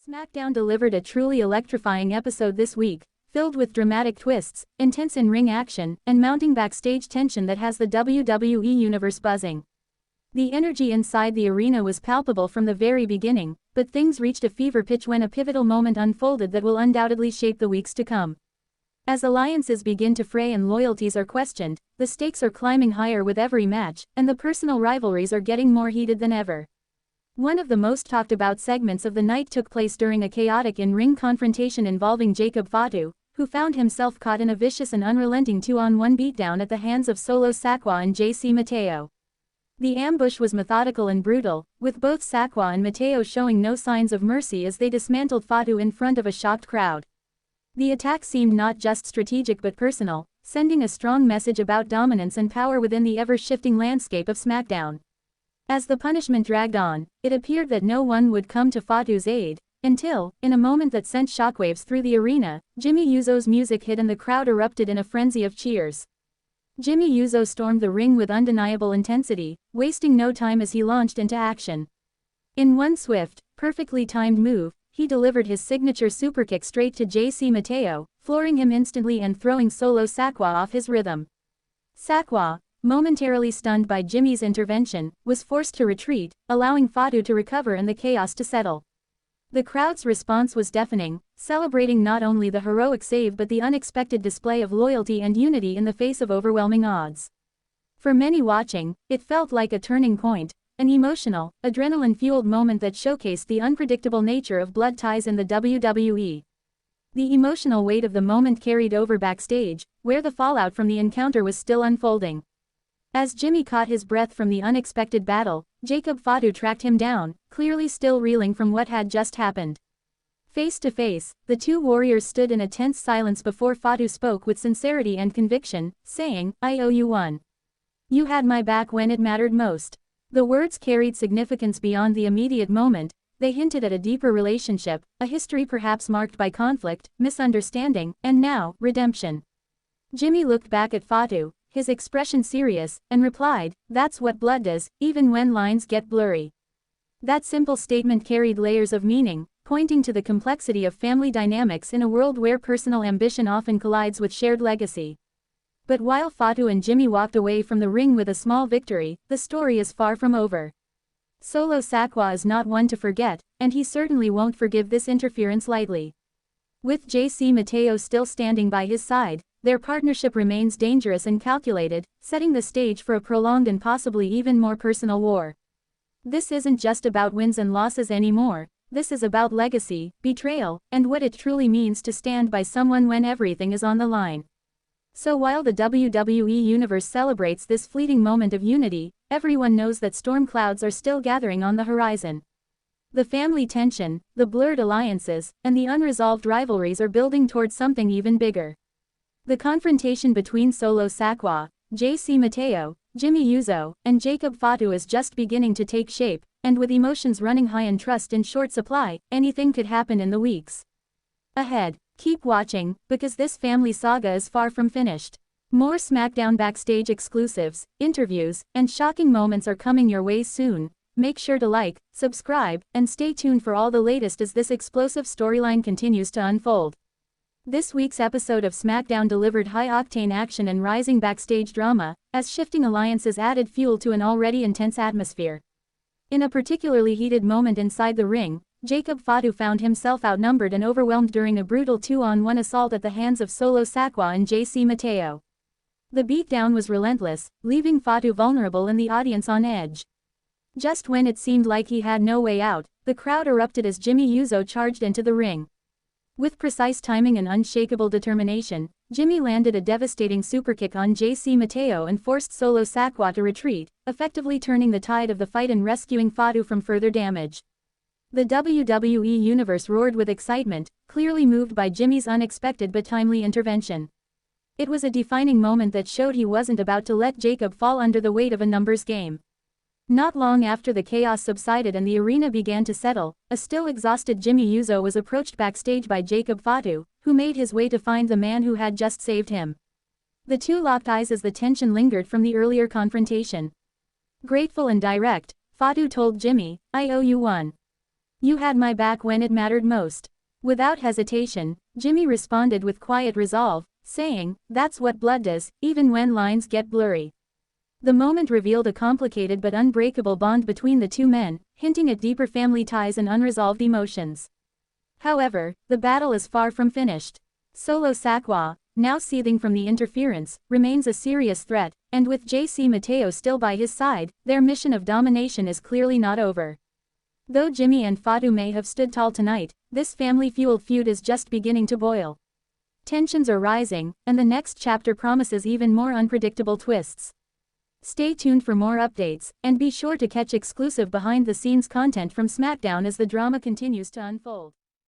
SmackDown delivered a truly electrifying episode this week, filled with dramatic twists, intense in-ring action, and mounting backstage tension that has the WWE Universe buzzing. The energy inside the arena was palpable from the very beginning, but things reached a fever pitch when a pivotal moment unfolded that will undoubtedly shape the weeks to come. As alliances begin to fray and loyalties are questioned, the stakes are climbing higher with every match, and the personal rivalries are getting more heated than ever. One of the most talked about segments of the night took place during a chaotic in-ring confrontation involving Jacob Fatu, who found himself caught in a vicious and unrelenting 2-on-1 beatdown at the hands of Solo Sikoa and JC Mateo. The ambush was methodical and brutal, with both Sikoa and Mateo showing no signs of mercy as they dismantled Fatu in front of a shocked crowd. The attack seemed not just strategic but personal, sending a strong message about dominance and power within the ever-shifting landscape of SmackDown. As the punishment dragged on, it appeared that no one would come to Fatu's aid, until, in a moment that sent shockwaves through the arena, Jimmy Uso's music hit and the crowd erupted in a frenzy of cheers. Jimmy Uso stormed the ring with undeniable intensity, wasting no time as he launched into action. In one swift, perfectly timed move, he delivered his signature superkick straight to JC Mateo, flooring him instantly and throwing Solo Sikoa off his rhythm. Sikoa, momentarily stunned by Jimmy's intervention, was forced to retreat, allowing Fatu to recover and the chaos to settle. The crowd's response was deafening, celebrating not only the heroic save but the unexpected display of loyalty and unity in the face of overwhelming odds. For many watching, it felt like a turning point, an emotional, adrenaline-fueled moment that showcased the unpredictable nature of blood ties in the WWE. The emotional weight of the moment carried over backstage, where the fallout from the encounter was still unfolding. As Jimmy caught his breath from the unexpected battle, Jacob Fatu tracked him down, clearly still reeling from what had just happened. Face to face, the two warriors stood in a tense silence before Fatu spoke with sincerity and conviction, saying, "I owe you one. You had my back when it mattered most." The words carried significance beyond the immediate moment. They hinted at a deeper relationship, a history perhaps marked by conflict, misunderstanding, and now, redemption. Jimmy looked back at Fatu, his expression serious, and replied, "That's what blood does, even when lines get blurry." That simple statement carried layers of meaning, pointing to the complexity of family dynamics in a world where personal ambition often collides with shared legacy. But while Fatu and Jimmy walked away from the ring with a small victory, the story is far from over. Solo Sikoa is not one to forget, and he certainly won't forgive this interference lightly. With JC Mateo still standing by his side, their partnership remains dangerous and calculated, setting the stage for a prolonged and possibly even more personal war. This isn't just about wins and losses anymore, this is about legacy, betrayal, and what it truly means to stand by someone when everything is on the line. So while the WWE Universe celebrates this fleeting moment of unity, everyone knows that storm clouds are still gathering on the horizon. The family tension, the blurred alliances, and the unresolved rivalries are building towards something even bigger. The confrontation between Solo Sikoa, JC Mateo, Jimmy Uso, and Jacob Fatu is just beginning to take shape, and with emotions running high and trust in short supply, anything could happen in the weeks ahead. Keep watching, because this family saga is far from finished. More SmackDown Backstage exclusives, interviews, and shocking moments are coming your way soon. Make sure to like, subscribe, and stay tuned for all the latest as this explosive storyline continues to unfold. This week's episode of SmackDown delivered high-octane action and rising backstage drama, as shifting alliances added fuel to an already intense atmosphere. In a particularly heated moment inside the ring, Jacob Fatu found himself outnumbered and overwhelmed during a brutal 2-on-1 assault at the hands of Solo Sikoa and JC Mateo. The beatdown was relentless, leaving Fatu vulnerable and the audience on edge. Just when it seemed like he had no way out, the crowd erupted as Jimmy Uso charged into the ring. With precise timing and unshakable determination, Jimmy landed a devastating superkick on JC Mateo and forced Solo Sikoa to retreat, effectively turning the tide of the fight and rescuing Fatu from further damage. The WWE Universe roared with excitement, clearly moved by Jimmy's unexpected but timely intervention. It was a defining moment that showed he wasn't about to let Jacob fall under the weight of a numbers game. Not long after the chaos subsided and the arena began to settle, a still exhausted Jimmy Uso was approached backstage by Jacob Fatu, who made his way to find the man who had just saved him. The two locked eyes as the tension lingered from the earlier confrontation. Grateful and direct, Fatu told Jimmy, "I owe you one. You had my back when it mattered most. Without hesitation, Jimmy responded with quiet resolve, saying, "That's what blood does, even when lines get blurry." The moment revealed a complicated but unbreakable bond between the two men, hinting at deeper family ties and unresolved emotions. However, the battle is far from finished. Solo Sikoa, now seething from the interference, remains a serious threat, and with JC Mateo still by his side, their mission of domination is clearly not over. Though Jimmy and Fatu may have stood tall tonight, this family-fueled feud is just beginning to boil. Tensions are rising, and the next chapter promises even more unpredictable twists. Stay tuned for more updates, and be sure to catch exclusive behind-the-scenes content from Smackdown as the drama continues to unfold.